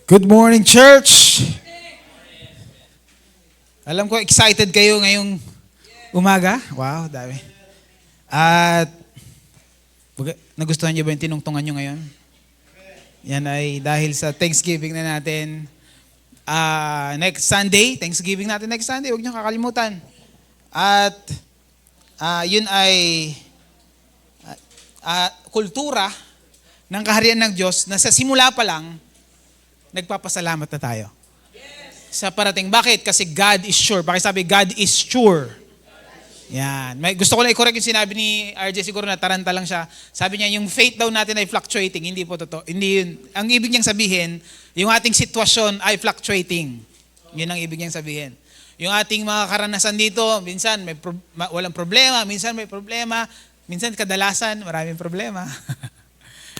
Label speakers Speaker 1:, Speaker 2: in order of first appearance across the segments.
Speaker 1: Good morning, church! Alam ko, excited kayo ngayong umaga. Wow, dami. At nagustuhan niyo ba yung tinungtungan niyo ngayon? Yan ay dahil sa Thanksgiving na natin. Next Sunday, Thanksgiving natin next Sunday, huwag niyo kakalimutan. At yun ay kultura ng kaharian ng Diyos na sa simula pa lang, nagpapasalamat na tayo. Sa parating. Bakit? Kasi God is sure. Bakit sabi, God is sure. Yan. Gusto ko lang i-correct yung sinabi ni RJ, siguro na taranta lang siya. Sabi niya, yung faith daw natin ay fluctuating. Hindi po totoo. Hindi yun. Ang ibig niyang sabihin, yung ating sitwasyon ay fluctuating. Yun ang ibig niyang sabihin. Yung ating mga karanasan dito, minsan walang problema, minsan may problema, minsan kadalasan maraming problema.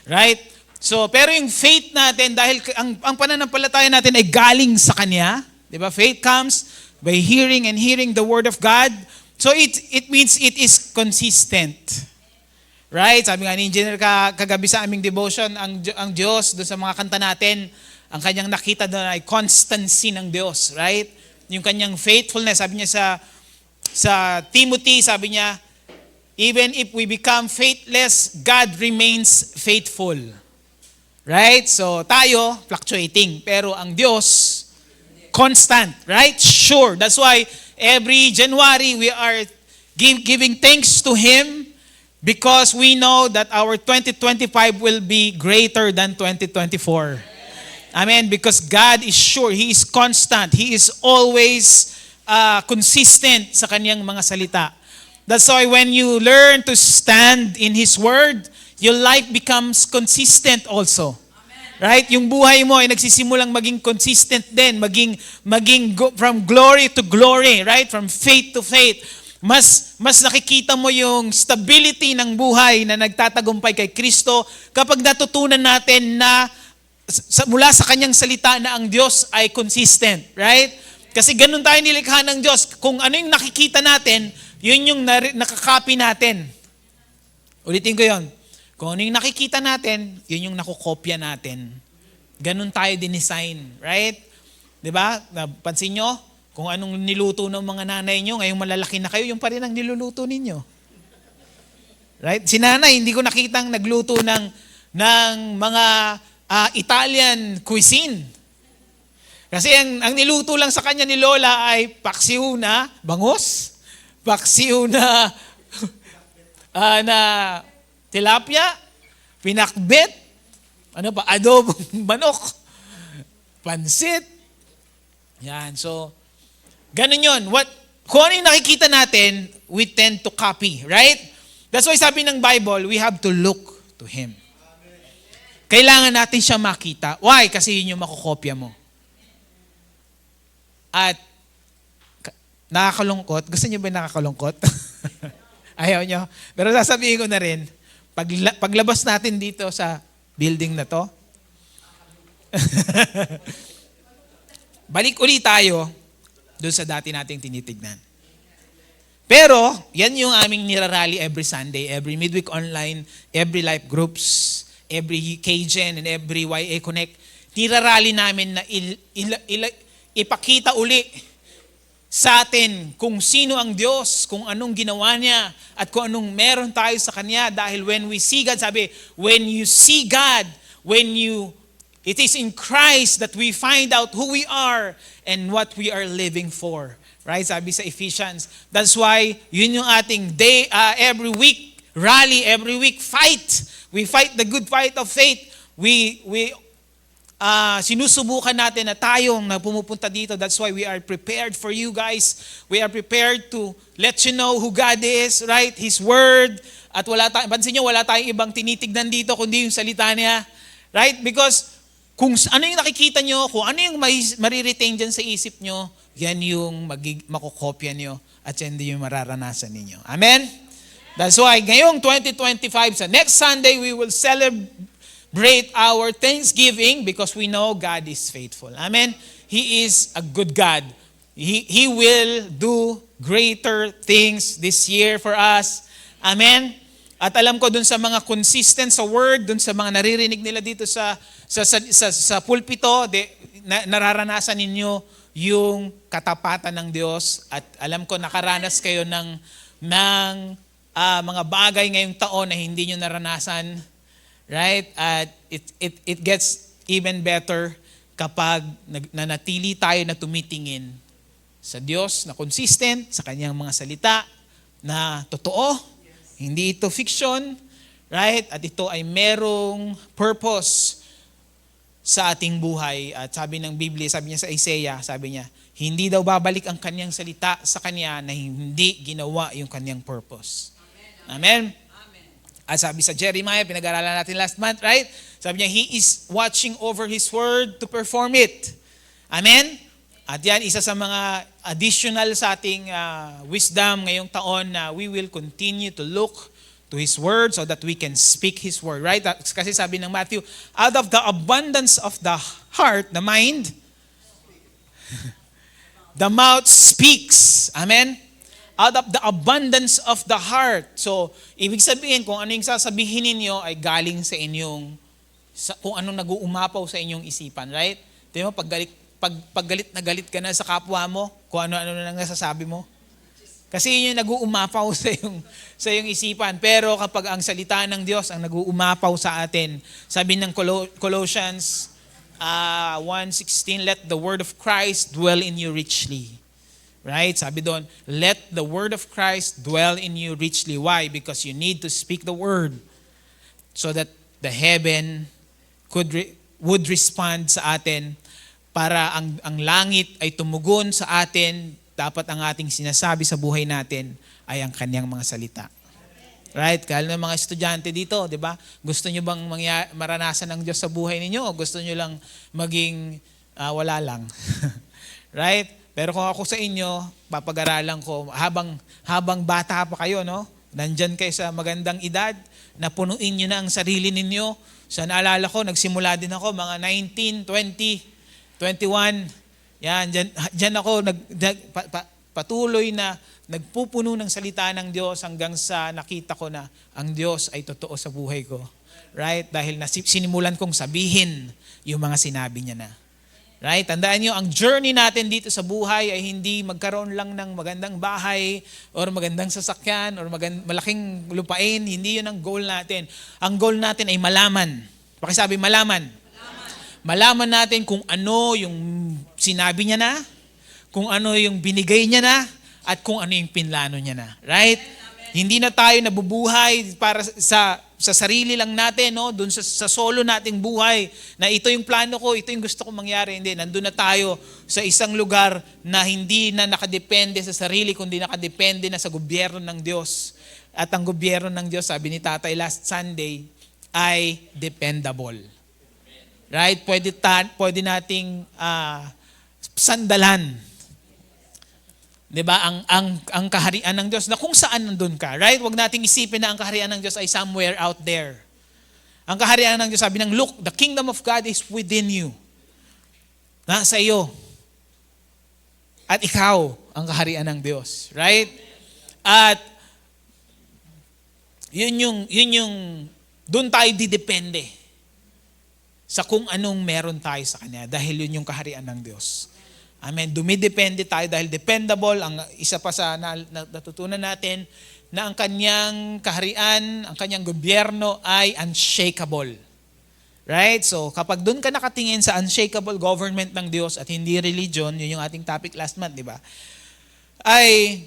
Speaker 1: Right? So, pero yung faith natin, dahil ang pananampalataya natin ay galing sa Kanya, di ba? Faith comes by hearing and hearing the Word of God. So, it means it is consistent. Right? Sabi nga ni Engineer kagabi sa aming devotion, ang Diyos, doon sa mga kanta natin, ang Kanyang nakita doon ay constancy ng Diyos. Right? Yung Kanyang faithfulness, sabi niya sa Timothy, sabi niya, even if we become faithless, God remains faithful. Right? So, tayo, fluctuating. Pero ang Diyos, constant. Right? Sure. That's why every January, we are giving thanks to Him because we know that our 2025 will be greater than 2024. Amen? Because God is sure. He is constant. He is always consistent sa Kanyang mga salita. That's why when you learn to stand in His Word, your life becomes consistent also. Amen. Right? Yung buhay mo ay nagsisimulang maging consistent din, from glory to glory, right? From faith to faith. Mas nakikita mo yung stability ng buhay na nagtatagumpay kay Kristo kapag natutunan natin na mula sa Kanyang salita na ang Diyos ay consistent, right? Kasi ganun tayo nilikha ng Diyos. Kung ano yung nakikita natin, yun yung nakakopy natin. Ulitin ko yun. Kung ano yung nakikita natin, yun yung nakukopya natin. Ganun tayo din-design, right? Diba? Napansin nyo, kung anong niluto ng mga nanay nyo, ngayong malalaki na kayo, yung pa rin ang niluluto ninyo. Right? Si nanay, hindi ko nakitang nagluto ng mga Italian cuisine. Kasi ang niluto lang sa kanya ni Lola ay paksiw na bangus, paksiw na tilapia, pinakbet, adobong manok, pansit. Yan, so, ganun yun. Kung ano yung nakikita natin, we tend to copy, right? That's why sabi ng Bible, we have to look to Him. Kailangan natin siya makita. Why? Kasi yun yung makukopya mo. At, nakakalungkot. Gusto niyo ba nakakalungkot? Ayaw nyo. Pero sasabihin ko na rin, paglabas natin dito sa building na to, balik ulit tayo doon sa dati nating tinitignan. Pero, yan yung aming nirarally every Sunday, every midweek online, every life groups, every KGen and every YA Connect. Nirarally namin na ipakita uli sa atin kung sino ang Diyos, kung anong ginawa niya, at kung anong meron tayo sa Kanya. Dahil when we see God, sabi, when you see God, it is in Christ that we find out who we are and what we are living for. Right? Sabi sa Ephesians. That's why, yun yung ating day, every week, rally, every week, fight. We fight the good fight of faith. Sinusubukan natin na tayong na pumupunta dito. That's why we are prepared for you guys. We are prepared to let you know who God is, right? His Word. At pansin nyo, wala tayong ibang tinitignan dito kundi yung salita niya. Right? Because kung ano yung nakikita nyo, kung ano yung mariretain dyan sa isip nyo, yan yung makukopya nyo at yan din yung mararanasan ninyo. Amen? That's why ngayong 2025, sa next Sunday, we will celebrate our Thanksgiving because we know God is faithful. Amen? He is a good God. He will do greater things this year for us. Amen? At alam ko dun sa mga consistent sa word, dun sa mga naririnig nila dito sa pulpito, nararanasan ninyo yung katapatan ng Diyos. At alam ko nakaranas kayo ng mga bagay ngayong taon na hindi nyo naranasan. Right? At it gets even better kapag nanatili tayo na tumitingin sa Diyos na consistent, sa kanyang mga salita na totoo. Hindi ito fiction, right? At ito ay merong purpose sa ating buhay. At sabi ng Biblia, sabi niya sa Isaiah, sabi niya, hindi daw babalik ang kanyang salita sa kanya na hindi ginawa yung kanyang purpose. Amen? Amen. At sabi sa Jeremiah, pinag-aralan natin last month, right? Sabi niya, He is watching over His word to perform it. Amen? At yan, isa sa mga additional sa ating wisdom ngayong taon na we will continue to look to His Word so that we can speak His Word. Right? Kasi sabi ng Matthew, out of the abundance of the heart, the mind, the mouth speaks. Amen? Out of the abundance of the heart. So, ibig sabihin, kung ano yung sasabihin ninyo ay galing sa inyong, kung anong nag-uumapaw sa inyong isipan. Right? Di ba, pag galit na galit ka na sa kapwa mo, kung ano-ano na lang nasasabi mo. Kasi yun yung nag-uumapaw sa iyong isipan. Pero kapag ang salita ng Diyos ang nag-uumapaw sa atin, sabi ng Colossians 1:16, let the word of Christ dwell in you richly. Right? Sabi doon, let the word of Christ dwell in you richly. Why? Because you need to speak the word so that the heaven would respond sa atin. Para ang langit ay tumugon sa atin, dapat ang ating sinasabi sa buhay natin ay ang kanyang mga salita. Right? Kaya ng mga estudyante dito, di ba? Gusto nyo bang maranasan ng Diyos sa buhay ninyo o gusto nyo lang maging wala lang? Right? Pero kung ako sa inyo, papag-aralan ko, habang bata pa kayo, no? Nandyan kayo sa magandang edad, napunuin nyo na ang sarili ninyo. Sa naalala ko, nagsimula din ako, mga 19, 20, 21, yan, dyan ako patuloy na nagpupuno ng salita ng Diyos hanggang sa nakita ko na ang Diyos ay totoo sa buhay ko. Right? Dahil sinimulan kong sabihin yung mga sinabi niya na. Right? Tandaan niyo, ang journey natin dito sa buhay ay hindi magkaroon lang ng magandang bahay or magandang sasakyan or malaking lupain. Hindi yun ang goal natin. Ang goal natin ay malaman. Pakisabi, malaman. Malaman natin kung ano yung sinabi niya na, kung ano yung binigay niya na, at kung ano yung pinlano niya na. Right? Amen. Hindi na tayo nabubuhay para sa sarili lang natin, no? Doon sa solo nating buhay, na ito yung plano ko, ito yung gusto kong mangyari. Hindi, nandun na tayo sa isang lugar na hindi na nakadepende sa sarili, kundi nakadepende na sa gobyerno ng Diyos. At ang gobyerno ng Diyos, sabi ni Tatay last Sunday, ay dependable. Right? Pwede nating sandalan. 'Di ba? Ang kaharian ng Diyos na kung saan nandun ka. Right? Huwag nating isipin na ang kaharian ng Diyos ay somewhere out there. Ang kaharian ng Diyos, sabi ng look, the kingdom of God is within you. Nasa iyo. At ikaw ang kaharian ng Diyos. Right? At yun yung doon tayo didepende sa kung anong meron tayo sa Kanya dahil yun yung kaharian ng Diyos. Amen. Dumidepende tayo dahil dependable. Ang isa pa sa natutunan natin na ang Kanyang kaharian, ang Kanyang gobyerno ay unshakable. Right? So kapag doon ka nakatingin sa unshakable government ng Diyos at hindi religion, yun yung ating topic last month, di ba? Ay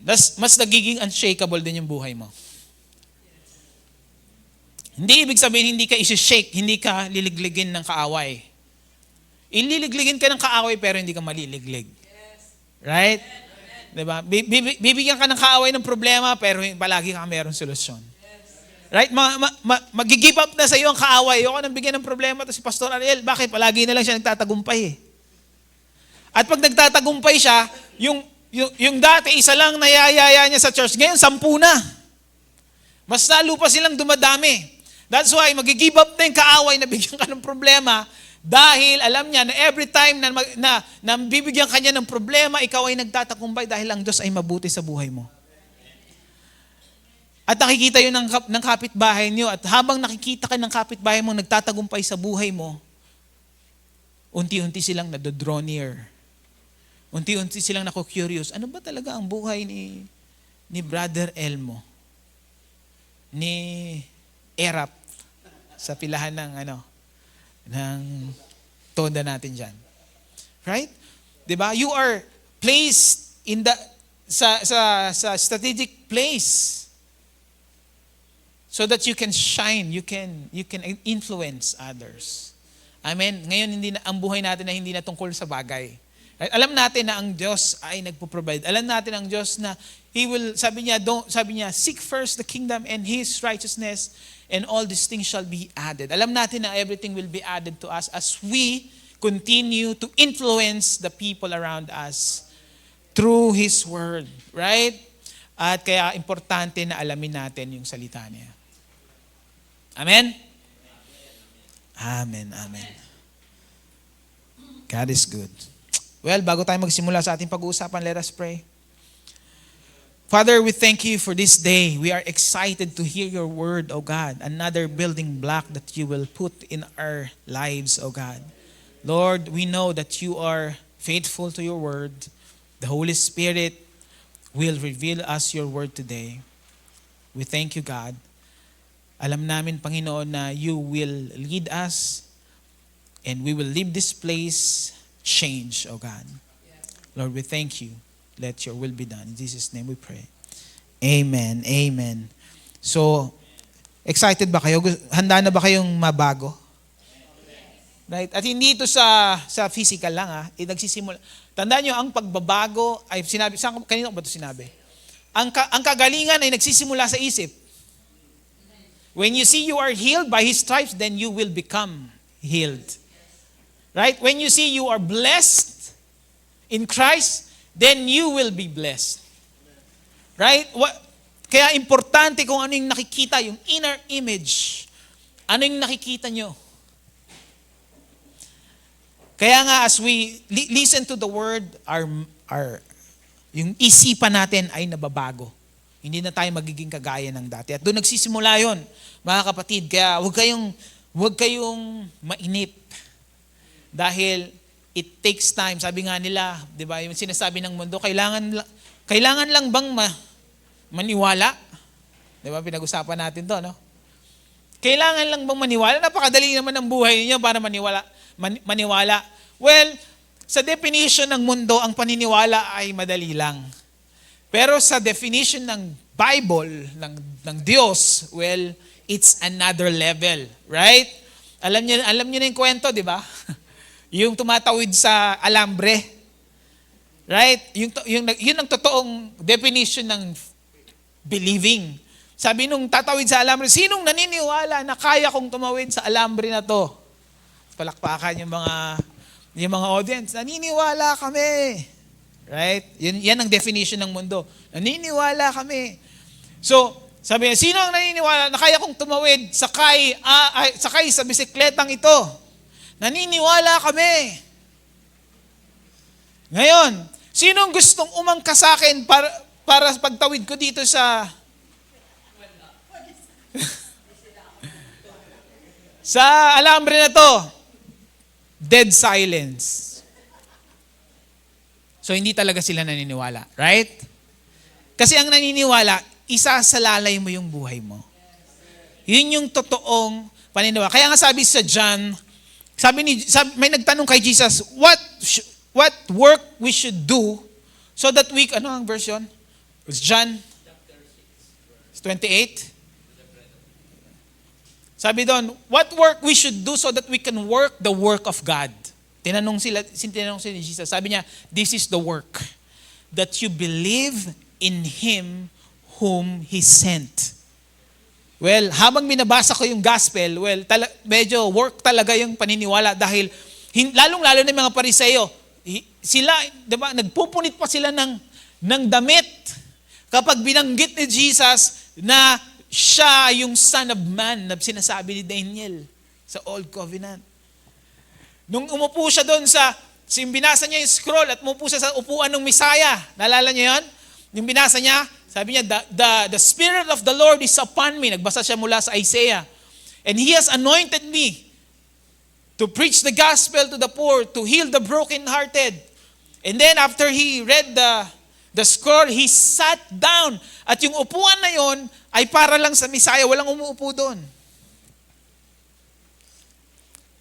Speaker 1: mas nagiging unshakable din yung buhay mo. Hindi ibig sabihin hindi ka isi-shake, hindi ka liligligin ng kaaway. Ililigligin ka ng kaaway pero hindi ka maliliglig. Right? Diba? Bibigyan ka ng kaaway ng problema pero palagi ka mayroong solusyon. Right? Mag-give up na sa iyo ang kaaway. Ayoko nang bigyan ng problema to si Pastor Ariel. Bakit? Palagi na lang siya nagtatagumpay eh. At pag nagtatagumpay siya, yung dati isa lang nayayaya niya sa church, ngayon 10 na. Mas lalo pa silang dumadami. That's why mag-give up na yung kaaway na bigyan ka ng problema dahil alam niya na every time na bibigyan ka niya ng problema, ikaw ay nagtatagumpay dahil ang Diyos ay mabuti sa buhay mo. At nakikita yun ng kapitbahay niyo. At habang nakikita ka ng kapitbahay mo nagtatagumpay sa buhay mo, unti-unti silang nadodraw near. Unti-unti silang nako-curious. Ano ba talaga ang buhay ni Brother Elmo? Ni Erap sa pilahan ng toda natin dyan. Right? 'Di ba? You are placed in sa strategic place so that you can shine, you can influence others. Amen. Ngayon ang buhay natin na hindi na tungkol sa bagay. Right? Alam natin na ang Diyos ay nagpo-provide. Alam natin ang Diyos na He will, sabi niya, seek first the kingdom and His righteousness and all these things shall be added. Alam natin na everything will be added to us as we continue to influence the people around us through His Word. Right? At kaya importante na alamin natin yung salita niya. Amen? Amen, amen. God is good. Well, bago tayo magsimula sa ating pag-uusapan, let us pray. Father, we thank you for this day. We are excited to hear your word, O God. Another building block that you will put in our lives, O God. Lord, we know that you are faithful to your word. The Holy Spirit will reveal us your word today. We thank you, God. Alam namin, Panginoon, na you will lead us and we will leave this place changed, O God. Lord, we thank you. Let your will be done. In Jesus' name we pray. Amen. Amen. So, excited ba kayo? Handa na ba kayong mabago? Right? At hindi ito sa physical lang, nagsisimula. Tandaan nyo, ang pagbabago ay sinabi, kanino ba ito sinabi? Ang kagalingan ay nagsisimula sa isip. When you see you are healed by His stripes, then you will become healed. Right? When you see you are blessed in Christ, then you will be blessed. Right? Kaya importante kung ano yung nakikita, yung inner image. Ano yung nakikita nyo? Kaya nga as we listen to the word, yung isipan natin ay nababago. Hindi na tayo magiging kagaya ng dati. At doon nagsisimula yon, mga kapatid. Kaya huwag kayong mainip. Dahil it takes time. Sabi nga nila, di ba, yung sinasabi ng mundo, kailangan lang bang maniwala? Di ba, pinag-usapan natin to, no? Kailangan lang bang maniwala? Napakadali naman ng buhay niyo para maniwala. Well, sa definition ng mundo, ang paniniwala ay madali lang. Pero sa definition ng Bible, ng Diyos, well, it's another level, right? Alam niyo na yung kwento, di ba? Yung tumatawid sa alambre. Right? Yun ang totoong definition ng believing. Sabi nung tatawid sa alambre, sinong naniniwala na kaya kong tumawid sa alambre na to? Palakpakan yung mga audience. Naniniwala kami. Right? Yan ang definition ng mundo. Naniniwala kami. So, sabi niya, sino ang naniniwala na kaya kong tumawid sakay sa bisikletang ito? Naniniwala kami. Ngayon, sinong gustong umangka sa akin para pagtawid ko dito sa sa alambre na to? Dead silence. So, hindi talaga sila naniniwala. Right? Kasi ang naniniwala, isasalalay mo yung buhay mo. Yun yung totoong paniniwala. Kaya nga sabi sa John, may nagtanong kay Jesus, what work we should do so that we, ano ang version? It's John 28. Sabi doon, what work we should do so that we can work the work of God? Tinanong sila ni Jesus. Sabi niya, this is the work, that you believe in Him whom He sent. Well, habang binabasa ko yung gospel, medyo work talaga yung paniniwala dahil lalong-lalo na yung mga Pariseo, sila, diba, nagpupunit pa sila ng damit kapag binanggit ni Jesus na siya yung Son of Man na sinasabi ni Daniel sa Old Covenant. Nung umupo siya doon binasa niya yung scroll at umupo siya sa upuan ng Misaya. Naalala niyo yun? Yung binasa niya, Sabi niya, the Spirit of the Lord is upon me. Nagbasa siya mula sa Isaiah. And He has anointed me to preach the gospel to the poor, to heal the brokenhearted. And then after he read the scroll, he sat down. At yung upuan na yon ay para lang sa Misaya. Walang umuupo doon.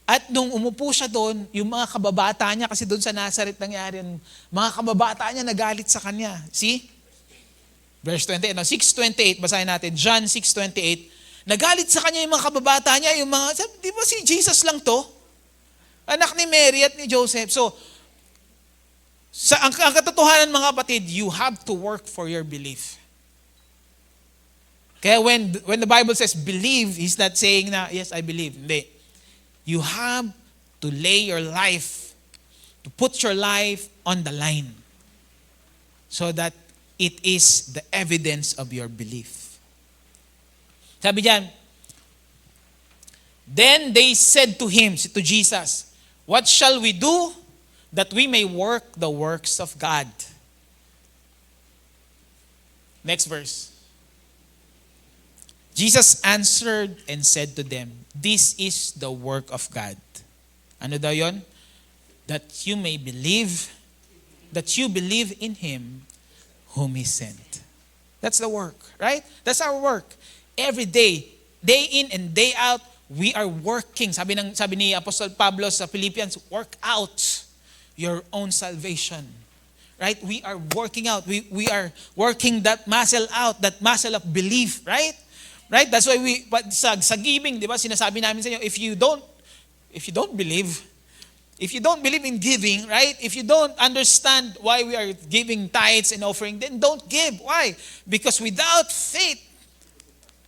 Speaker 1: At nung umupo siya doon, yung mga kababata niya, kasi doon sa Nazareth nangyari, mga kababata niya nagalit sa kanya. See? Verse 28, no, 6:28, basahin natin. John 6:28. Nagalit sa kanya yung mga kababata niya, yung mga, sabi, di ba si Jesus lang to? Anak ni Mary at ni Joseph. So, ang katotohanan mga kapatid, you have to work for your belief. Kaya when the Bible says believe, He's not saying na, yes, I believe. Hindi. You have to lay your life, to put your life on the line so that it is the evidence of your belief. Sabi diyan, then they said to Him, to Jesus, what shall we do that we may work the works of God? Next verse. Jesus answered and said to them, this is the work of God. Ano daw yon? That you may believe, that you believe in Him whom He sent. That's the work, right? That's our work. Every day in and day out, we are working. Sabi ni Apostol Pablo sa Philippians, work out your own salvation. Right? We are working out. We are working that muscle out, that muscle of belief, right? Right? That's why sa giving, di ba, sinasabi namin sa inyo, if you don't believe in giving, right? If you don't understand why we are giving tithes and offering, then don't give. Why? Because without faith,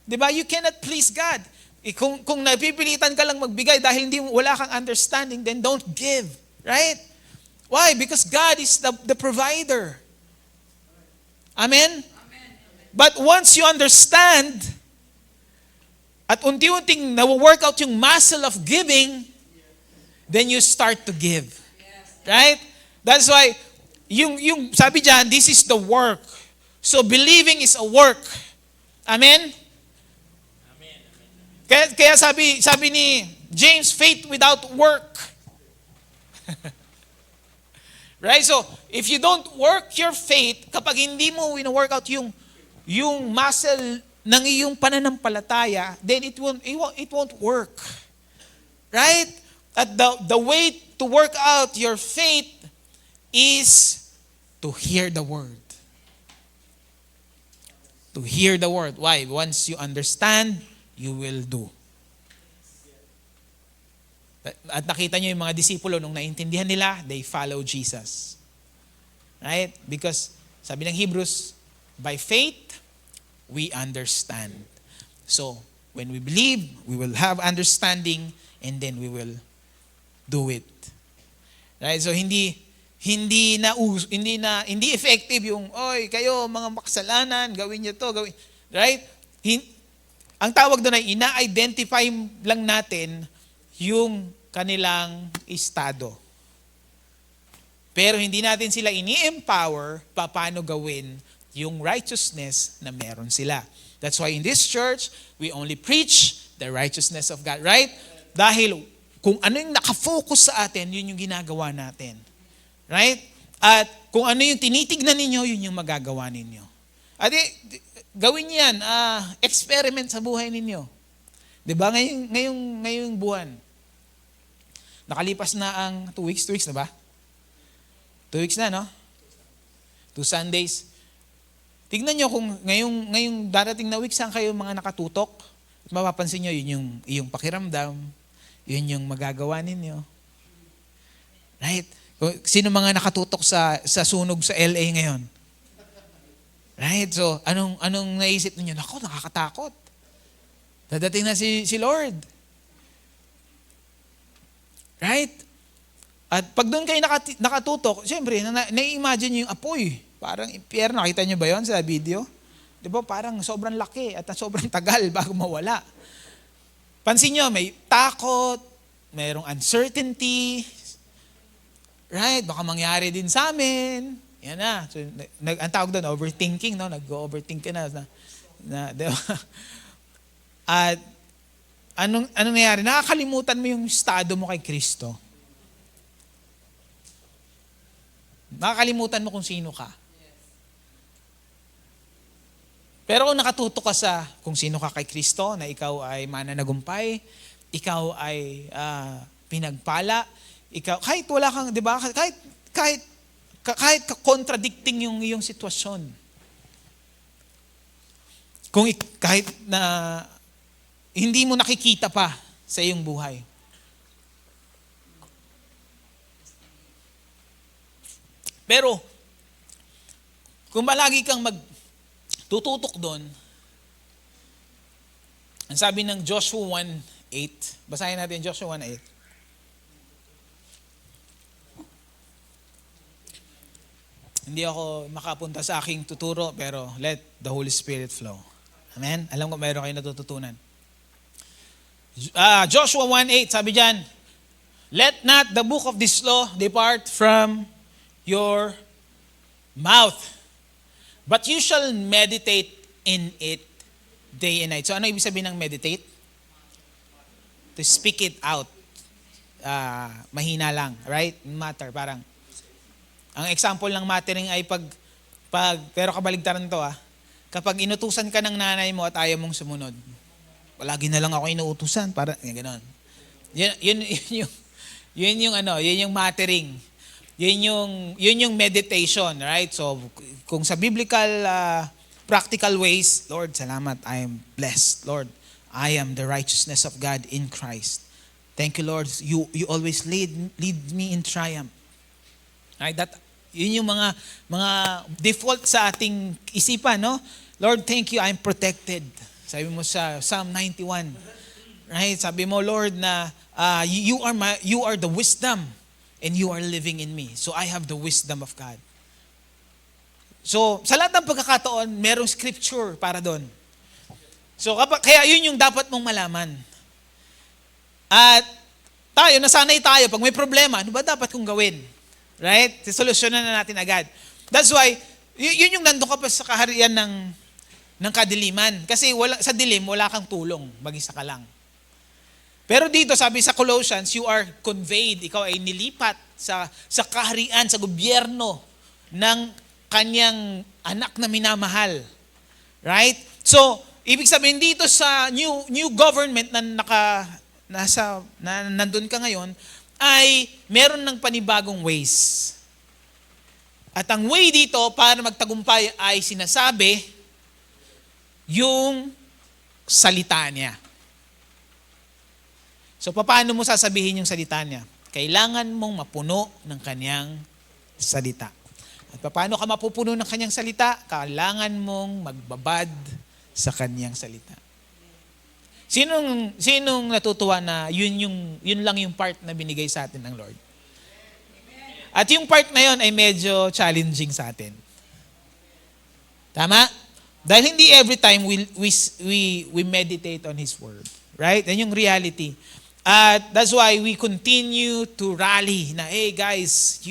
Speaker 1: di ba, you cannot please God. Kung napipilitan ka lang magbigay dahil wala kang understanding, then don't give. Right? Why? Because God is the provider. Amen? But once you understand, at unti-unting na-work out yung muscle of giving, then you start to give. Right? That's why, yung sabi dyan, this is the work. So believing is a work. Amen? Kaya sabi ni James, faith without work. Right? So, if you don't work your faith, kapag hindi mo wino-work out yung muscle ng iyong pananampalataya, then it won't work. Right? At the way to work out your faith is to hear the word. To hear the word. Why? Once you understand, you will do. At nakita niyo yung mga disipulo, nung naintindihan nila, they follow Jesus. Right? Because, sabi ng Hebrews, by faith, we understand. So, when we believe, we will have understanding, and then we will do it. Right? So, hindi effective yung, oy, kayo, mga makasalanan, gawin niyo to, gawin. Right? Ang tawag doon ay, ina-identify lang natin yung kanilang estado. Pero hindi natin sila ini-empower paano gawin yung righteousness na meron sila. That's why in this church, we only preach the righteousness of God, right? Dahil kung ano yung nakafocus sa atin, yun yung ginagawa natin. Right? At kung ano yung tinitignan ninyo, yun yung magagawa ninyo. At gawin yan, experiment sa buhay ninyo. Diba? Ngayong buwan, nakalipas na ang 2 weeks na ba? 2 weeks na, no? 2 Sundays. Tignan nyo kung ngayong darating na week, saan kayo mga nakatutok? At mapapansin nyo, yun yung iyong pakiramdam, yun yung magagawa ninyo. Right? Sino mga nakatutok sa sunog sa LA ngayon? Right? So, anong naisip niyo? Nako, nakakatakot. Dadating na si Lord. Right? At pag doon kayo nakatutok, siyempre, na-imagine niyo yung apoy. Parang impyerno. Nakita niyo ba yon sa video? Di ba? Parang sobrang laki at sobrang tagal bago mawala. Pansin niyo, may takot, mayroong uncertainty. Right? Baka mangyari din sa amin. Yan na. So, ang tawag doon, overthinking, no? Nag-overthink ka di ba? At anong nangyari? Nakakalimutan mo yung estado mo kay Kristo. Nakakalimutan mo kung sino ka. Pero kung nakatutok ka sa kung sino ka kay Kristo, na ikaw ay mananagumpay, ikaw ay pinagpala, ikaw, kahit wala kang, di ba? Kahit contradicting yung iyong sitwasyon. Kahit na hindi mo nakikita pa sa iyong buhay. Pero, kung malagi kang magtututok doon, ang sabi ng Joshua 1:8, basahin natin Joshua 1:8. Hindi ako makapunta sa aking tuturo, pero let the Holy Spirit flow. Amen? Alam ko mayroon kayo natututunan. Joshua 1:8, sabi dyan, let not the book of this law depart from your mouth, but you shall meditate in it day and night. So ano ibig sabihin ng meditate? To speak it out. Mahina lang, right? Matter, parang. Ang example ng mattering ay pero kabaligtaran to kapag inutusan ka ng nanay mo at ayaw mong sumunod, palagi na lang ako inuutusan, para gano'n. Yun yung mattering. Yun yung meditation, right? So, kung sa biblical, practical ways, Lord, salamat, I am blessed. Lord, I am the righteousness of God in Christ. Thank you, Lord. You always lead me in triumph. Right? Yun yung mga default sa ating isipan, no? Lord, thank you, I'm protected. Sabi mo sa Psalm 91. Right? Sabi mo, Lord, na you are the wisdom and you are living in me. So I have the wisdom of God. So, sa lahat ng pagkakataon, merong scripture para doon. So, kaya yun yung dapat mong malaman. At nasanay tayo, pag may problema, ano ba dapat kong gawin? Right? Solusyonan na natin agad. That's why, yun yung nandun ka pa sa kaharian ng kadiliman. Kasi sa dilim, wala kang tulong. Mag-isa ka lang. Pero dito, sabi sa Colossians, you are conveyed. Ikaw ay nilipat sa kaharian, sa gobyerno ng kanyang anak na minamahal. Right? So, ibig sabihin dito sa new government na nandun ka ngayon, ay meron ng panibagong ways. At ang way dito para magtagumpay ay sinasabi yung salita niya. So, paano mo sasabihin yung salita niya? Kailangan mong mapuno ng kanyang salita. At paano ka mapupuno ng kanyang salita? Kailangan mong magbabad sa kanyang salita. Sinong natutuwa na yun lang yung part na binigay sa atin ng Lord? At yung part na yun ay medyo challenging sa atin. Tama? Dahil hindi every time we meditate on His Word. Right? Yan yung reality. At that's why we continue to rally na, hey guys,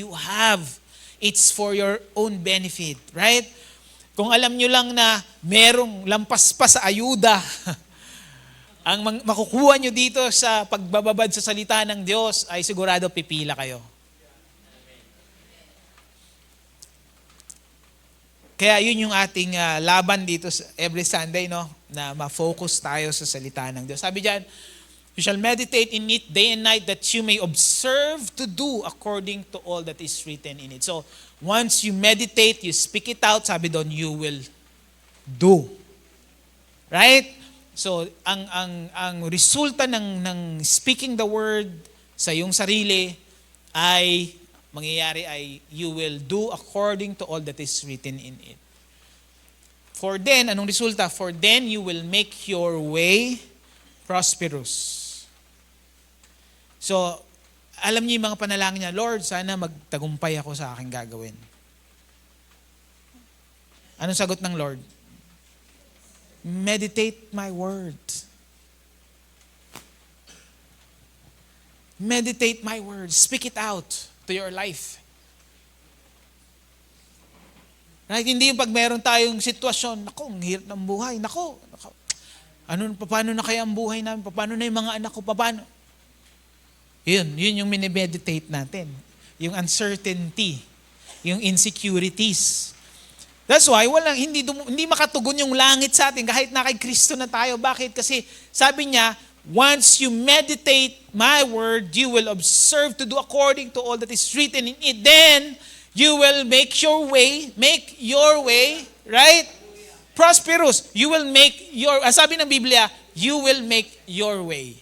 Speaker 1: it's for your own benefit. Right? Kung alam nyo lang na merong lampas pa sa ayuda, ang makukuha nyo dito sa pagbababad sa salita ng Diyos ay sigurado pipila kayo. Kaya yun yung ating laban dito every Sunday, no? Na ma-focus tayo sa salita ng Diyos. Sabi diyan, you shall meditate in it day and night that you may observe to do according to all that is written in it. So, once you meditate, you speak it out, sabi doon, you will do. Right? So, ang resulta ng speaking the word sa iyong sarili ay mangyayari ay you will do according to all that is written in it. For then, anong resulta? For then you will make your way prosperous. So, alam niyo yung mga panalangin niya, Lord, sana magtagumpay ako sa aking gagawin. Anong sagot ng Lord? Meditate my word. Meditate my word. Speak it out to your life. Right? Hindi yung pag meron tayong sitwasyon, nako, ang hirap ng buhay, nako, paano na kaya ang buhay namin, paano na yung mga anak ko, paano? Yun yung minimeditate natin. Yung uncertainty, yung insecurities. That's why hindi makatugon yung langit sa atin kahit na kay Kristo na tayo. Bakit? Kasi sabi niya, once you meditate my word, you will observe to do according to all that is written in it. Then, you will make your way, right? Prosperous. You will make sabi ng Biblia, you will make your way.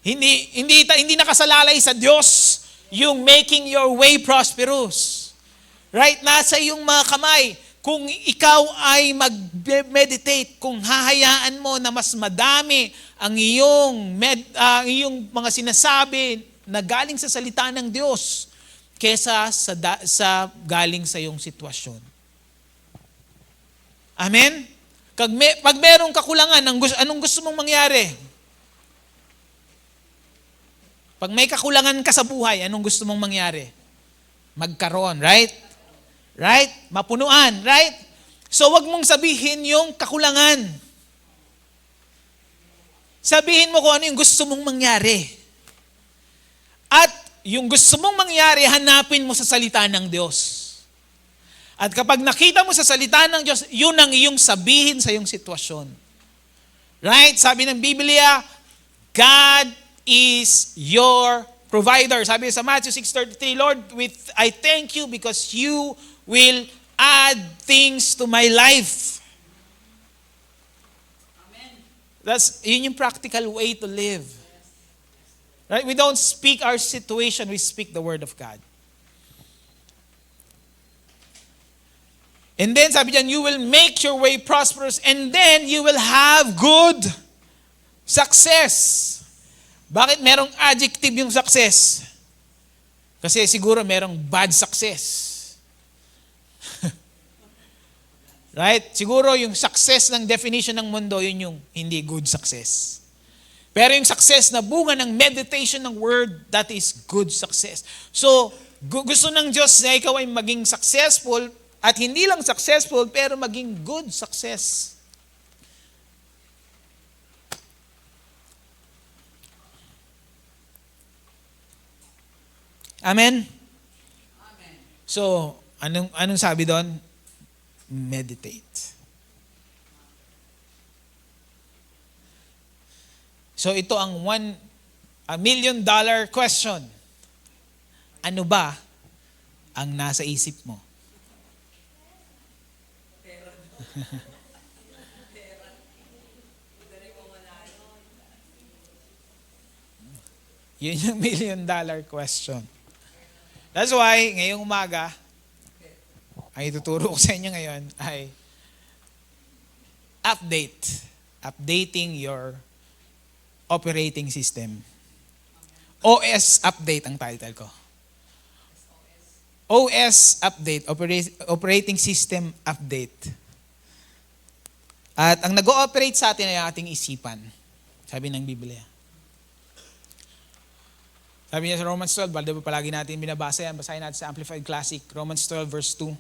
Speaker 1: Hindi nakasalalay sa Diyos yung making your way prosperous. Right? Nasa iyong mga kamay. Kung ikaw ay mag-meditate, kung hahayaan mo na mas madami ang iyong mga sinasabi na galing sa salita ng Diyos kesa sa galing sa iyong sitwasyon. Amen? Pag merong kakulangan, anong gusto mong mangyari? Pag may kakulangan ka sa buhay, anong gusto mong mangyari? Magkaroon, right? Right? Mapunuan, right? So wag mong sabihin yung kakulangan. Sabihin mo kung ano yung gusto mong mangyari. At yung gusto mong mangyari, hanapin mo sa salita ng Diyos. At kapag nakita mo sa salita ng Diyos, yun ang iyong sabihin sa iyong sitwasyon. Right? Sabi ng Biblia, God is your provider. Sabi sa Matthew 6:33, Lord, I thank you because you will add things to my life. Amen. Yun yung practical way to live. Right? We don't speak our situation, we speak the Word of God. And then sabi diyan, you will make your way prosperous and then you will have good success. Bakit merong adjective yung success? Kasi siguro merong bad success. Right? Siguro yung success ng definition ng mundo, yun yung hindi good success. Pero yung success na bunga ng meditation ng word, that is good success. So, gusto ng Diyos na ikaw ay maging successful at hindi lang successful, pero maging good success. Amen? Amen. So, anong sabi doon? Meditate. So ito ang $1 million question. Ano ba ang nasa isip mo? Yun yung $1 million question. That's why, ngayong umaga, ang ituturo ko sa inyo ngayon ay updating your operating system. OS update ang title ko. OS update, operating system update. At ang nag-ooperate sa atin ay ating isipan. Sabi ng Biblia. Sabi niya sa Romans 12, balde pa palagi natin binabasa yan, basahin natin sa Amplified Classic, Romans 12 verse 2.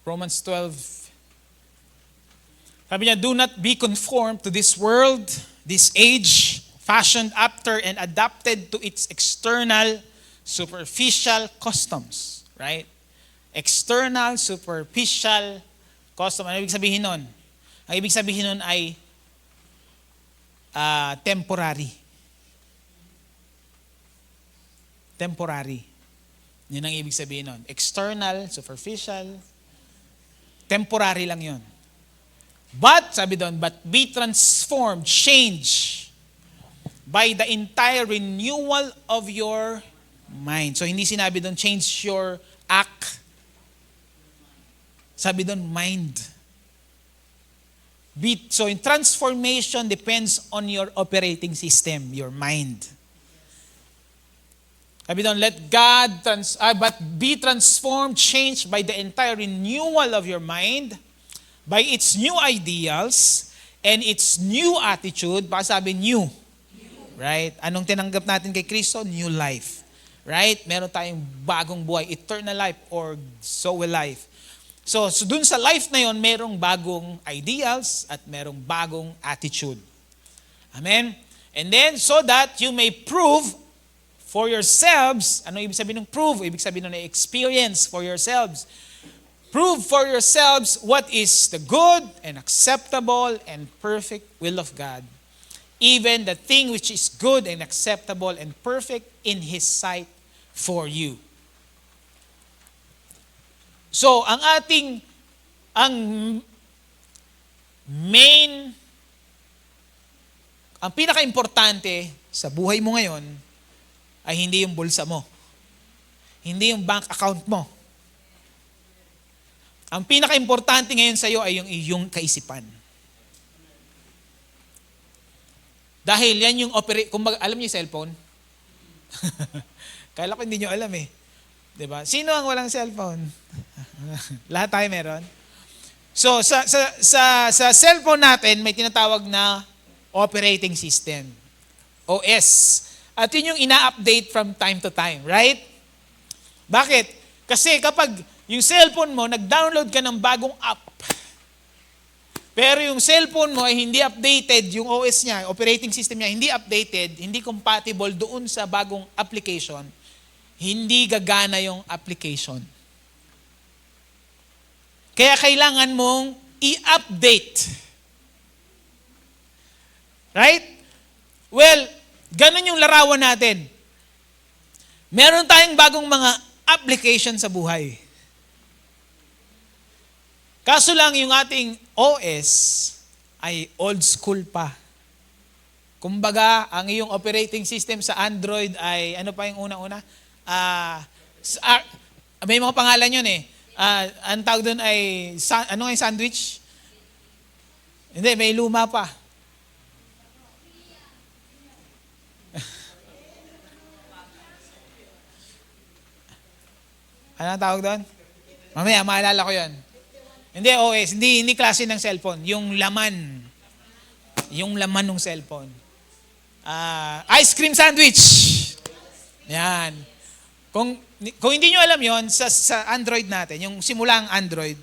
Speaker 1: Romans 12. Sabi niya, do not be conformed to this world, this age, fashioned after and adapted to its external, superficial customs. Right? External, superficial custom. Ano ibig sabihin nun? Ang ibig sabihin nun ay temporary. Temporary. Yun ang ibig sabihin nun. External, superficial, temporary lang yun. But, sabi doon, but be transformed, change by the entire renewal of your mind. So, hindi sinabi doon, change your act. Sabi doon, mind. So, in transformation depends on your operating system, your mind. Sabi doon, but be transformed, changed by the entire renewal of your mind, by its new ideals and its new attitude. Baka sabi new. Right? Anong tinanggap natin kay Kristo? New life. Right? Meron tayong bagong buhay, eternal life or Zoe life. So dun sa life na yon, merong bagong ideals at merong bagong attitude. Amen? And then, so that you may prove for yourselves, ano ibig sabihin ng prove? Ibig sabihin ng experience for yourselves. Prove for yourselves what is the good and acceptable and perfect will of God. Even the thing which is good and acceptable and perfect in His sight for you. So, ang pinaka-importante sa buhay mo ngayon ay hindi yung bulsa mo. Hindi yung bank account mo. Ang pinaka-importante ngayon sa iyo ay yung iyong kaisipan. Dahil yan yung alam niyo yung cellphone? Kala ko hindi niyo alam eh. 'Di ba? Sino ang walang cellphone? Lahat tayo meron. So sa cellphone natin may tinatawag na operating system. OS. At yun yung ina-update from time to time, right? Bakit? Kasi kapag yung cellphone mo, nag-download ka ng bagong app, pero yung cellphone mo ay hindi updated, yung OS niya, operating system niya, hindi updated, hindi compatible doon sa bagong application, hindi gagana yung application. Kaya kailangan mong i-update. Right? Well, ganun yung larawan natin. Meron tayong bagong mga application sa buhay. Kaso lang yung ating OS ay old school pa. Kumbaga, ang iyong operating system sa Android ay, ano pa yung una-una? May mga pangalan yun eh. Ang tawag doon ay, ano nga yung sandwich? Hindi, may luma pa. Ano ang tawag doon? Mamaya, maalala ko yun. Hindi OS, hindi klase ng cellphone. Yung laman. Yung laman ng cellphone. Ice cream sandwich. Yan. Kung hindi nyo alam yon sa Android natin, yung simulang Android,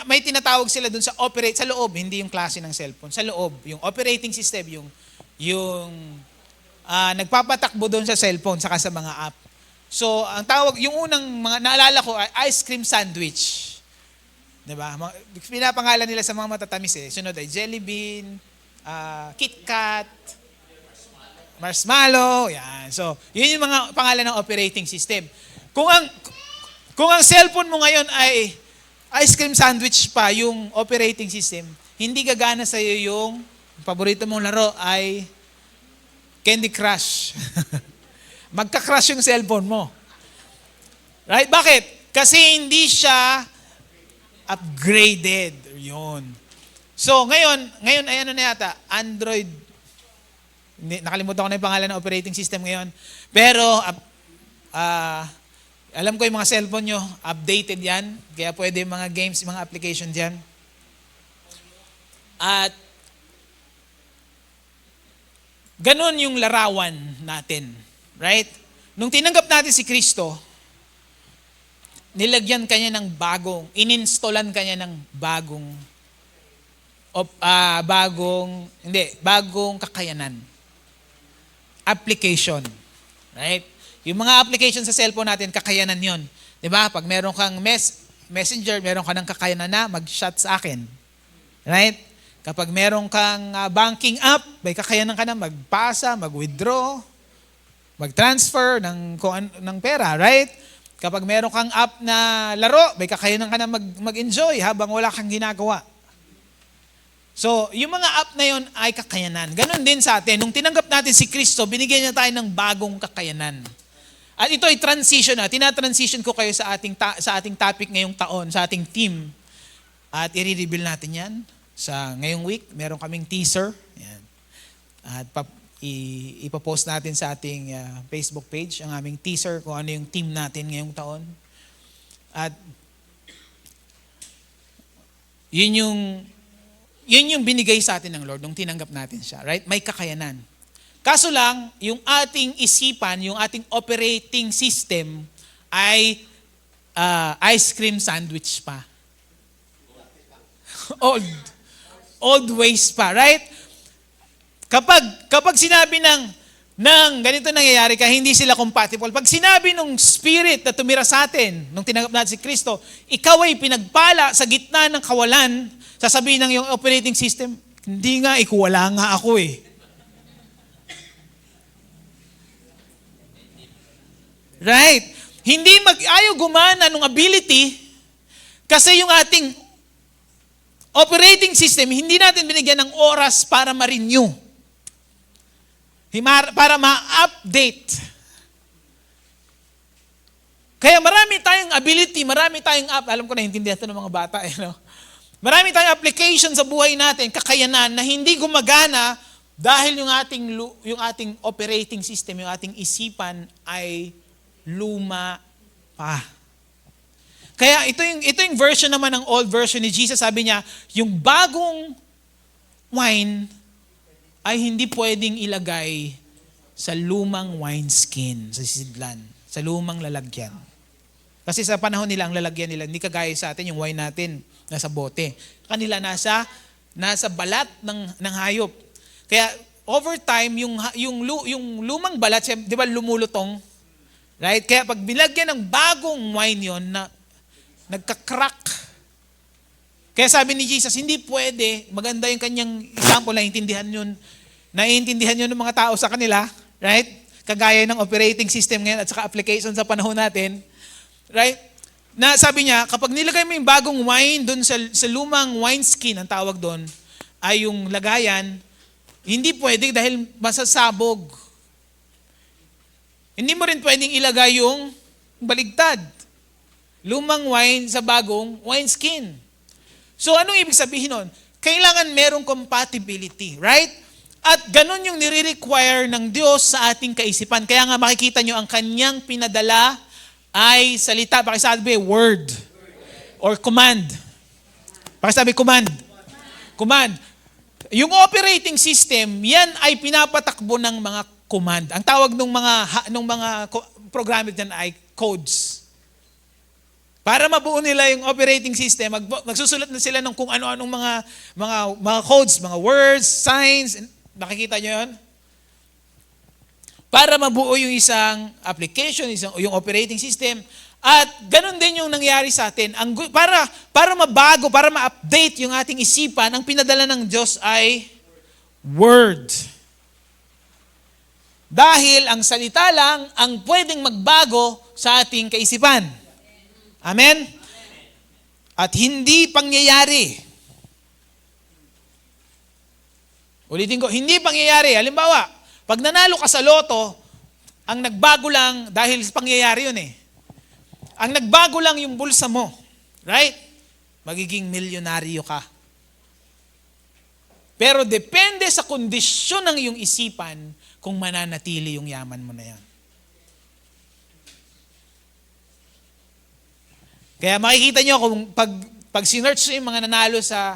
Speaker 1: may tinatawag sila dun sa loob, hindi yung klase ng cellphone. Sa loob, yung operating system, yung nagpapatakbo doon sa cellphone saka sa mga app. So, ang tawag, yung unang mga naalala ko ay ice cream sandwich. Diba? Pinapangalan nila sa mga matatamis eh. Sunod ay Jelly Bean, Kit Kat, Marshmallow, yan. So, yun yung mga pangalan ng operating system. Kung ang cellphone mo ngayon ay ice cream sandwich pa yung operating system, hindi gagana sa iyo yung paborito mong laro ay Candy Crush. Magka-crush yung cellphone mo. Right? Bakit? Kasi hindi siya upgraded. Yun. So, ngayon ay ano na yata, Android. Nakalimutan ko na yung pangalan ng operating system ngayon. Pero, alam ko yung mga cellphone nyo, updated yan. Kaya pwede yung mga games, yung mga application dyan. At, ganun yung larawan natin. Right? Nung tinanggap natin si Kristo, nilagyan kanya ng ininstallan kanya ng bagong kakayanan. Application. Right? Yung mga application sa cellphone natin, kakayanan yon. 'Di ba? Pag meron kang messenger, meron ka ng kakayanan na mag-chat sa akin. Right? Kapag meron kang banking app, may kakayanan ka na magpasa, mag-withdraw, mag-transfer ng pera, right? Kapag meron kang app na laro, may kakayanan ka na mag-enjoy habang wala kang ginagawa. So, yung mga app na yon ay kakayanan. Ganon din sa atin. Nung tinanggap natin si Kristo, binigyan niya tayo ng bagong kakayanan. At ito ay transition na. Tinatransition ko kayo sa ating topic ngayong taon, sa ating team. At i-reveal natin yan. Sa ngayong week, meron kaming teaser. Yan. At ipopost natin sa ating Facebook page ang aming teaser kung ano yung team natin ngayong taon. At Yun yung, yun yung binigay sa atin ng Lord nung tinanggap natin siya. Right? May kakayanan. Kaso lang, yung ating isipan, yung ating operating system ay ice cream sandwich pa. Old ways pa, right? Kapag sinabi ng ganito nangyayari ka, hindi sila compatible. Pag sinabi ng Spirit na tumira sa atin, nung tinanggap natin si Kristo, ikaw ay pinagpala sa gitna ng kawalan, sasabihin ng iyong operating system, hindi nga, wala nga ako eh. Right? Hindi ayaw gumana ng ability kasi yung ating operating system, hindi natin binigyan ng oras para ma-renew. Para ma-update. Kaya marami tayong ability, marami tayong alam ko na intindihan ito ng mga bata. Marami tayong application sa buhay natin, kakayanan na hindi gumagana dahil yung ating operating system, yung ating isipan ay luma pa. Kaya ito yung version naman ng old version ni Jesus. Sabi niya, yung bagong wine ay hindi pwedeng ilagay sa lumang wineskin, sa sidlan, sa lumang lalagyan. Kasi sa panahon nila, ang lalagyan nila, hindi kagaya sa atin, yung wine natin, nasa bote. Kanila nasa balat ng hayop. Kaya over time, yung lumang balat, di ba lumulutong? Right? Kaya pag binagyan ng bagong wine yon na nagka-crack. Kaya sabi ni Jesus, hindi pwede, maganda yung kanyang example, naiintindihan yun ng mga tao sa kanila, right? Kagaya ng operating system ngayon at saka application sa panahon natin, right? Na sabi niya, kapag nilagay mo yung bagong wine doon sa lumang wineskin, ang tawag doon, ay yung lagayan, hindi pwede dahil masasabog. Hindi mo rin pwedeng ilagay yung baligtad. Lumang wine sa bagong wineskin. So anong ibig sabihin nun? Kailangan merong compatibility, right? At ganun yung nire-require ng Diyos sa ating kaisipan. Kaya nga makikita nyo ang kanyang pinadala ay salita. Pakisabi, word. Or command. Pakisabi, command. Command. Yung operating system, yan ay pinapatakbo ng mga command. Ang tawag ng mga programmer dyan ay codes. Para mabuo nila yung operating system, magsusulat na sila ng kung ano-anong mga codes, mga words, signs. Nakikita nyo yun? Para mabuo yung isang application, yung operating system. At ganun din yung nangyari sa atin. Para mabago, para ma-update yung ating isipan, ang pinadala ng Diyos ay Word. Dahil ang salita lang ang pwedeng magbago sa ating kaisipan. Amen? At hindi pangyayari. Ulitin ko, hindi pangyayari. Halimbawa, pag nanalo ka sa loto, ang nagbago lang, dahil pangyayari yun eh. Ang nagbago lang yung bulsa mo. Right? Magiging milyonaryo ka. Pero depende sa kondisyon ng iyong isipan kung mananatili yung yaman mo na yan. Kaya makikita nyo kung pag sinearch yung mga nanalo sa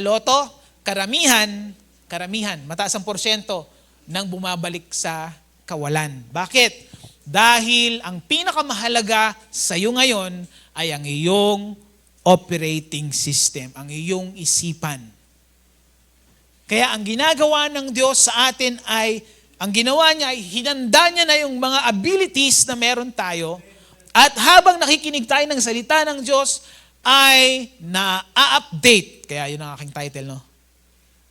Speaker 1: loto, karamihan, mataas ang porsyento nang bumabalik sa kawalan. Bakit? Dahil ang pinakamahalaga sa iyo ngayon ay ang iyong operating system, ang iyong isipan. Kaya ang ginagawa ng Diyos sa atin ay, ang ginawa niya ay hinanda niya na yung mga abilities na meron tayo. At habang nakikinig tayo ng salita ng Diyos, ay na-update. Kaya yun ang aking title, no?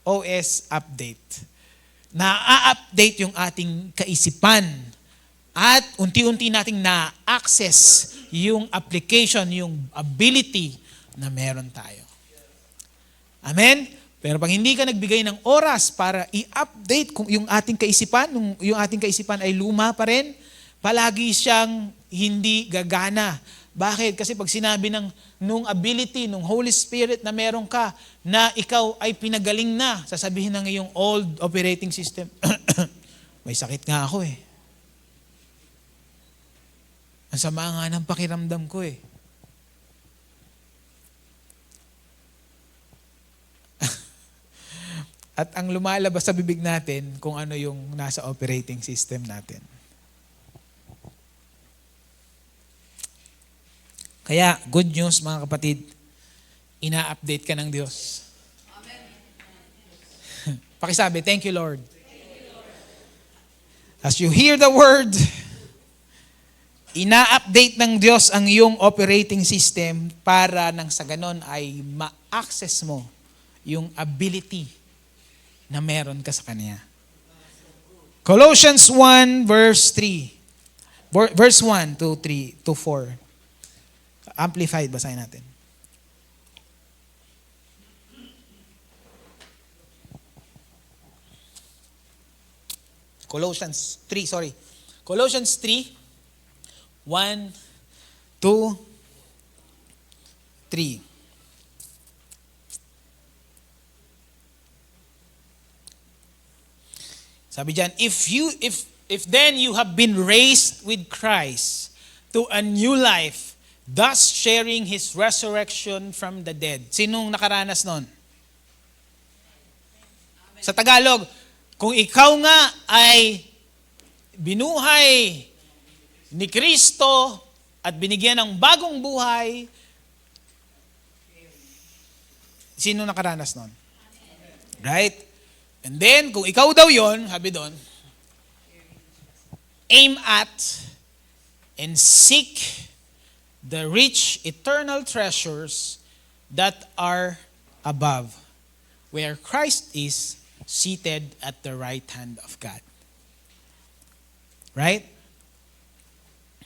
Speaker 1: OS Update. Na-update yung ating kaisipan. At unti-unti nating na-access yung application, yung ability na meron tayo. Amen? Pero pag hindi ka nagbigay ng oras para i-update kung yung ating kaisipan, yung ating kaisipan ay luma pa rin, palagi siyang hindi gagana. Bakit? Kasi pag sinabi nung ability, nung Holy Spirit na meron ka, na ikaw ay pinagaling na, sasabihin ng iyong old operating system, may sakit nga ako eh. Ang sama nga ng pakiramdam ko eh. At ang lumalabas sa bibig natin kung ano yung nasa operating system natin. Kaya, good news mga kapatid, ina-update ka ng Diyos. Amen. Pakisabi, thank you Lord. As you hear the word, ina-update ng Diyos ang iyong operating system para nang sa ganon ay ma-access mo yung ability na meron ka sa Kanya. Colossians 1 verse 3. Verse 1 to 3 to 4. Amplified, basahin natin. Colossians 3. Colossians 3, 1, 2, 3. Sabi diyan, if then you have been raised with Christ to a new life, thus sharing His resurrection from the dead. Sinong nakaranas nun? Sa Tagalog, kung ikaw nga ay binuhay ni Kristo at binigyan ng bagong buhay, sino nakaranas nun? Right? And then, kung ikaw daw yon, sabi doon, aim at and seek the rich eternal treasures that are above, where Christ is seated at the right hand of God. Right?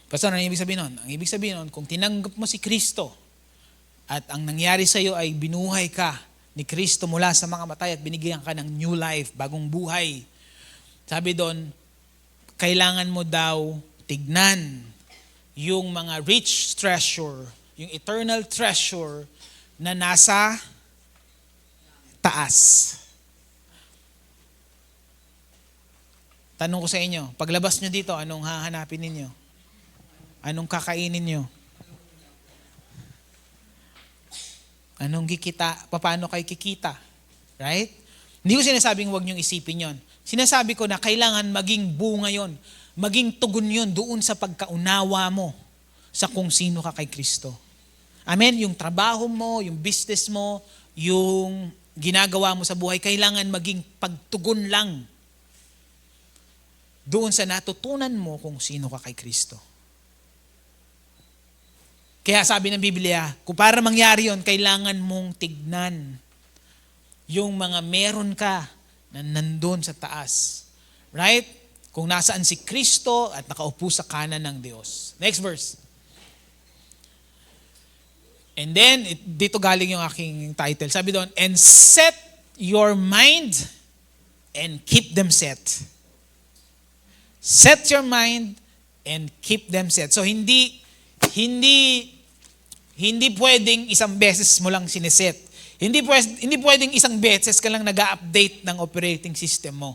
Speaker 1: Pastor, ano ibig sabihin nun? Ang ibig sabihin nun, kung tinanggap mo si Kristo at ang nangyari sa iyo ay binuhay ka ni Kristo mula sa mga matay at binigyan ka ng new life, bagong buhay. Sabi doon, kailangan mo daw tignan yung mga rich treasure, yung eternal treasure na nasa taas. Tanong ko sa inyo, paglabas nyo dito, anong hahanapin ninyo? Anong kakainin nyo? Anong kikita? Paano kayo kikita? Right? Hindi ko sinasabing huwag niyong isipin yon. Sinasabi ko na kailangan maging bunga yon. Maging tugon yon doon sa pagkaunawa mo sa kung sino ka kay Kristo. Amen? Yung trabaho mo, yung business mo, yung ginagawa mo sa buhay, kailangan maging pagtugon lang doon sa natutunan mo kung sino ka kay Kristo. Kaya sabi ng Biblia, kung para mangyari yon, kailangan mong tignan yung mga meron ka na nandun sa taas. Right? Kung nasaan si Kristo at nakaupo sa kanan ng Diyos. Next verse. And then, dito galing yung aking title. Sabi doon, and set your mind and keep them set. Set your mind and keep them set. So, hindi pwedeng isang beses mo lang sineset. Hindi pwedeng isang beses ka lang nag-update ng operating system mo.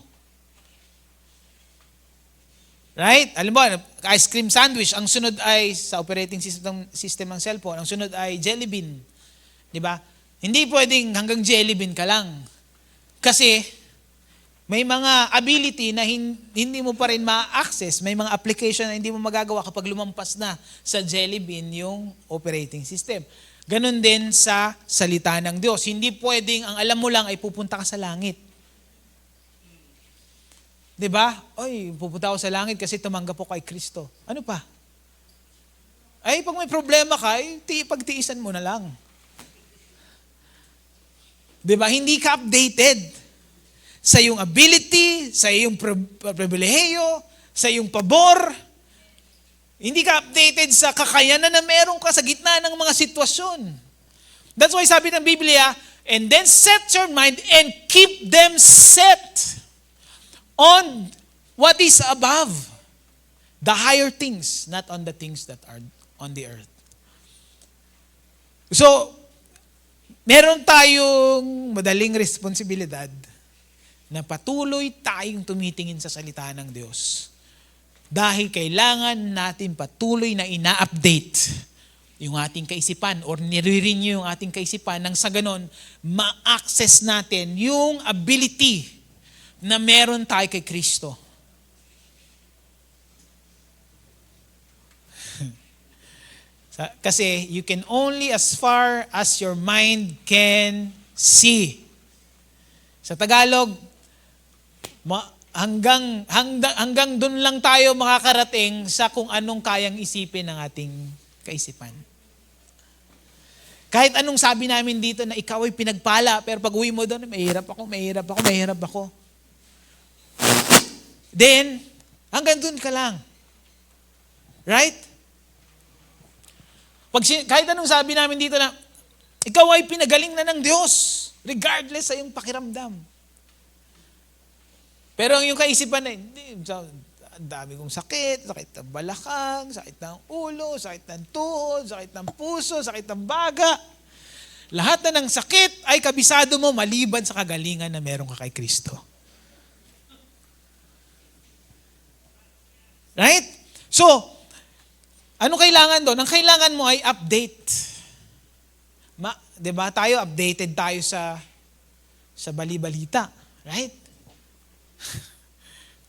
Speaker 1: Right? Alam mo, ice cream sandwich, ang sunod ay sa operating system ng cellphone, ang sunod ay jelly bean. Di ba? Hindi pwedeng hanggang jelly bean ka lang. Kasi may mga ability na hindi mo pa rin ma-access, may mga application na hindi mo magagawa kapag lumampas na sa jelly bean yung operating system. Ganon din sa salita ng Diyos. Hindi pwedeng ang alam mo lang ay pupunta ka sa langit. Diba? Oy, pupunta ako sa langit kasi tumanggap ako kay Kristo. Ano pa? Ay, pag may problema ka, pagtiisan mo na lang. Diba? Hindi ka updated sa iyong ability, sa iyong pribilehiyo, sa iyong pabor. Hindi ka updated sa kakayanan na meron ka sa gitna ng mga sitwasyon. That's why sabi ng Biblia, and then set your mind and keep them set on what is above, the higher things, not on the things that are on the earth. So, meron tayong madaling responsibilidad na patuloy tayong tumitingin sa salita ng Diyos. Dahil kailangan natin patuloy na ina-update yung ating kaisipan or nire-renew yung ating kaisipan nang sa ganon, ma-access natin yung ability na meron tayo kay Kristo. Kasi you can only as far as your mind can see. Sa Tagalog, hanggang doon lang tayo makakarating sa kung anong kayang isipin ng ating kaisipan. Kahit anong sabi namin dito na ikaw ay pinagpala, pero pag uwi mo doon, mahirap ako. Then, hanggang doon ka lang. Right? Kahit anong sabi namin dito na, ikaw ay pinagaling na ng Diyos, regardless sa iyong pakiramdam. Pero yung kaisipan na, hindi, ang dami kong sakit ng balakang, sakit ng ulo, sakit ng tuhod, sakit ng puso, sakit ng baga. Lahat na ng sakit ay kabisado mo maliban sa kagalingan na meron ka kay Kristo. Right? So, ano kailangan doon? Ang kailangan mo ay update. Diba? Tayo, updated tayo sa bali-balita. Right?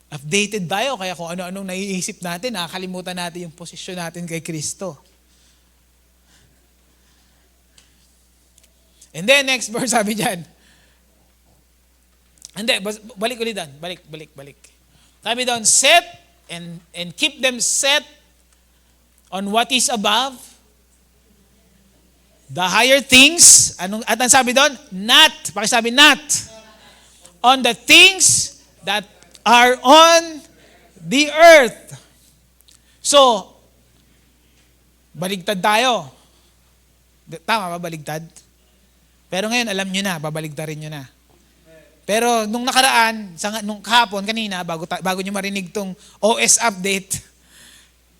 Speaker 1: Updated tayo, kaya kung ano-anong naiisip natin, nakakalimutan natin yung posisyon natin kay Kristo. And then, next verse, sabi dyan. Balik ulit doon. Balik. Sabi doon, set and keep them set on what is above, the higher things. At ang sabi doon? Not. Pakisabi, not. On the things that are on the earth. So, baligtad tayo. Tama ba, baligtad? Pero ngayon, alam nyo na, babaligtarin nyo na. Pero nung nakaraan, nung kahapon, kanina, bago nyo marinig tong OS update,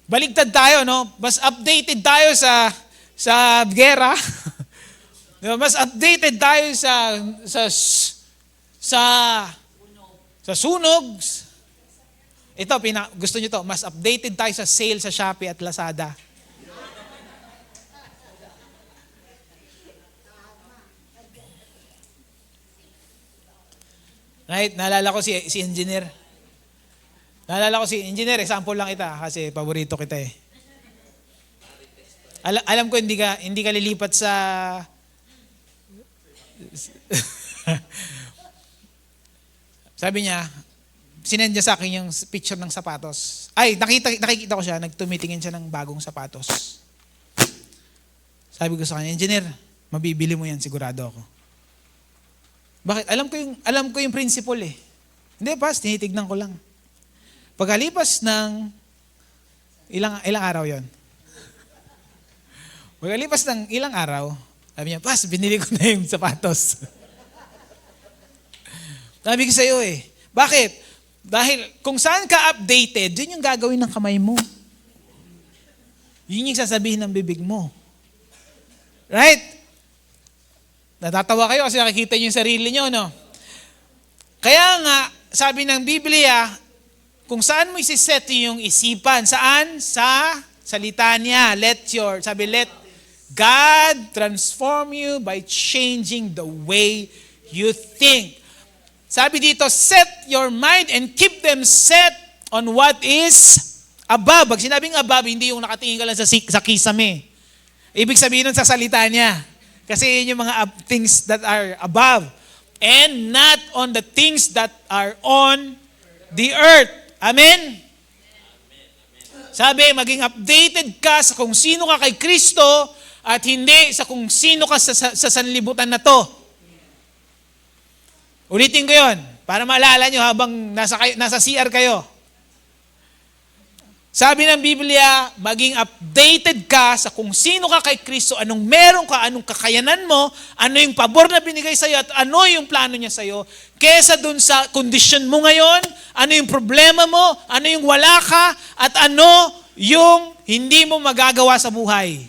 Speaker 1: baligtad tayo, no? Mas updated tayo sa gera. Mas updated tayo sa sunog. Ito, gusto nyo to, mas updated tayo sa sale sa Shopee at Lazada. Right? Naalala ko si engineer. Example lang kita kasi paborito kita eh. Alam ko hindi ka lilipat sa sabi niya, sinend niya sa akin yung picture ng sapatos. Ay, nakikita ko siya, nagtumitingin siya ng bagong sapatos. Sabi ko sa kanya, engineer, mabibili mo yan, sigurado ako. Bakit? Alam ko yung principle eh. Hindi, pas, tinitignan ko lang. Pagkalipas ng ilang araw yon. Pagkalipas ng ilang araw, sabi niya, pas, binili ko na yung sapatos. Sabi ko sa'yo eh. Bakit? Dahil kung saan ka updated, yun yung gagawin ng kamay mo. Yun yung sasabihin ng bibig mo. Right? Natatawa kayo kasi nakikita niyo yung sarili niyo, no? Kaya nga, sabi ng Biblia, kung saan mo isiset yung isipan, saan? Sa salita niya. Let God transform you by changing the way you think. Sabi dito, set your mind and keep them set on what is above. Pag sinabing above, hindi yung nakatingin ka lang sa kisame. Ibig sabihin nun sa salita niya. Kasi yun yung mga things that are above. And not on the things that are on the earth. Amen? Sabi, maging updated ka sa kung sino ka kay Kristo at hindi sa kung sino ka sa sanlibutan na to. Ulitin ko yun, para maalala nyo habang nasa CR kayo. Sabi ng Biblia, maging updated ka sa kung sino ka kay Kristo, anong meron ka, anong kakayanan mo, ano yung pabor na binigay sa'yo at ano yung plano niya sa'yo, kesa dun sa kondisyon mo ngayon, ano yung problema mo, ano yung wala ka, at ano yung hindi mo magagawa sa buhay.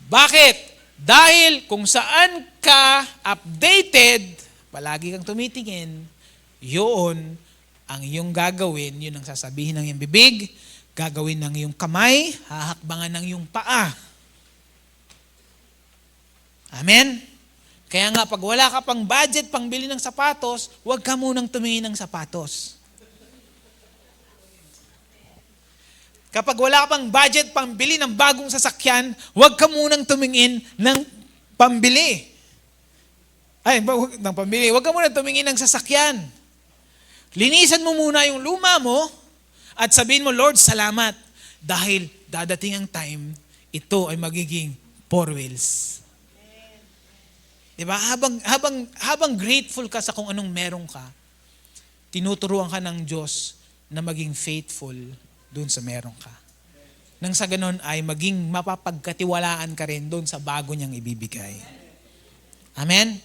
Speaker 1: Bakit? Dahil kung saan ka updated, palagi kang tumitingin, yun ang iyong gagawin, yun ang sasabihin ng iyong bibig, gagawin ng iyong kamay, hahakbangan ng iyong paa. Amen? Kaya nga, pag wala ka pang budget pang bili ng sapatos, huwag ka munang tumingin ng sapatos. Kapag wala ka pang budget pang bili ng bagong sasakyan, huwag ka munang tumingin ng pambili. Ng pambili. Huwag ka munang tumingin ng sasakyan. Linisan mo muna yung luma mo at sabihin mo, Lord, salamat. Dahil dadating ang time, ito ay magiging 4 wheels. Diba? Habang grateful ka sa kung anong meron ka, tinuturuan ka ng Diyos na maging faithful doon sa meron ka. Nang sa ganon ay maging mapapagkatiwalaan ka rin doon sa bago niyang ibibigay. Amen?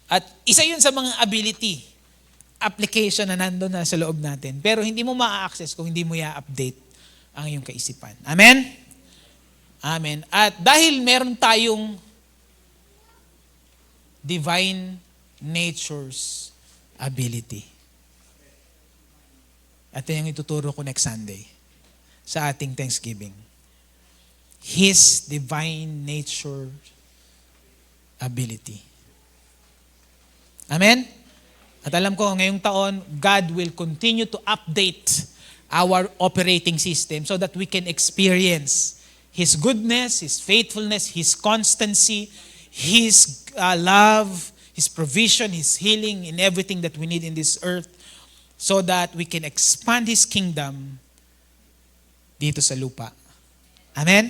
Speaker 1: At isa yun sa mga ability, application na nandun na sa loob natin. Pero hindi mo ma-access kung hindi mo i-update ang iyong kaisipan. Amen? Amen. At dahil meron tayong divine nature's ability. At yung ituturo ko next Sunday sa ating Thanksgiving. His divine nature ability. Amen? At alam ko, ngayong taon, God will continue to update our operating system so that we can experience His goodness, His faithfulness, His constancy, His love, His provision, His healing in everything that we need in this earth so that we can expand His kingdom dito sa lupa. Amen?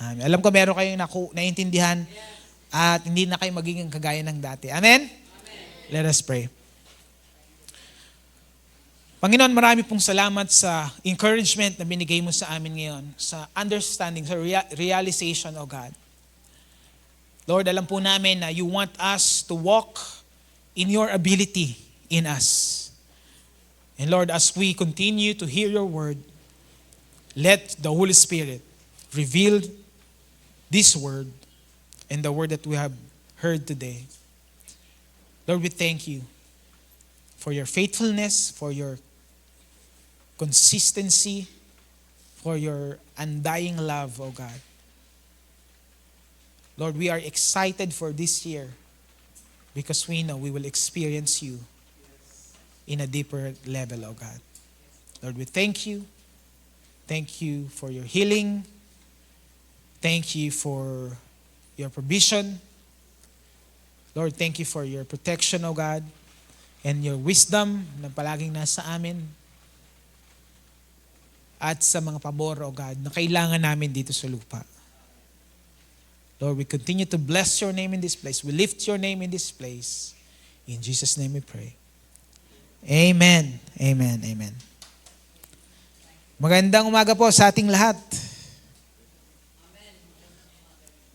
Speaker 1: Amen. Alam ko meron kayong naiintindihan at hindi na kayo magiging kagaya ng dati. Amen? Let us pray. Panginoon, marami pong salamat sa encouragement na binigay mo sa amin ngayon, sa understanding, sa realization, O God. Lord, alam po namin na you want us to walk in your ability in us. And Lord, as we continue to hear your word, let the Holy Spirit reveal this word and the word that we have heard today. Lord, we thank you for your faithfulness, for your consistency, for your undying love, O God. Lord, we are excited for this year because we know we will experience you in a deeper level, O God. Lord, we thank you. Thank you for your healing. Thank you for your provision. Lord, thank you for your protection, O God, and your wisdom na palaging nasa amin. At sa mga pabor, O God, na kailangan namin dito sa lupa. Lord, we continue to bless your name in this place. We lift your name in this place. In Jesus' name we pray. Amen. Amen. Amen. Magandang umaga po sa ating lahat.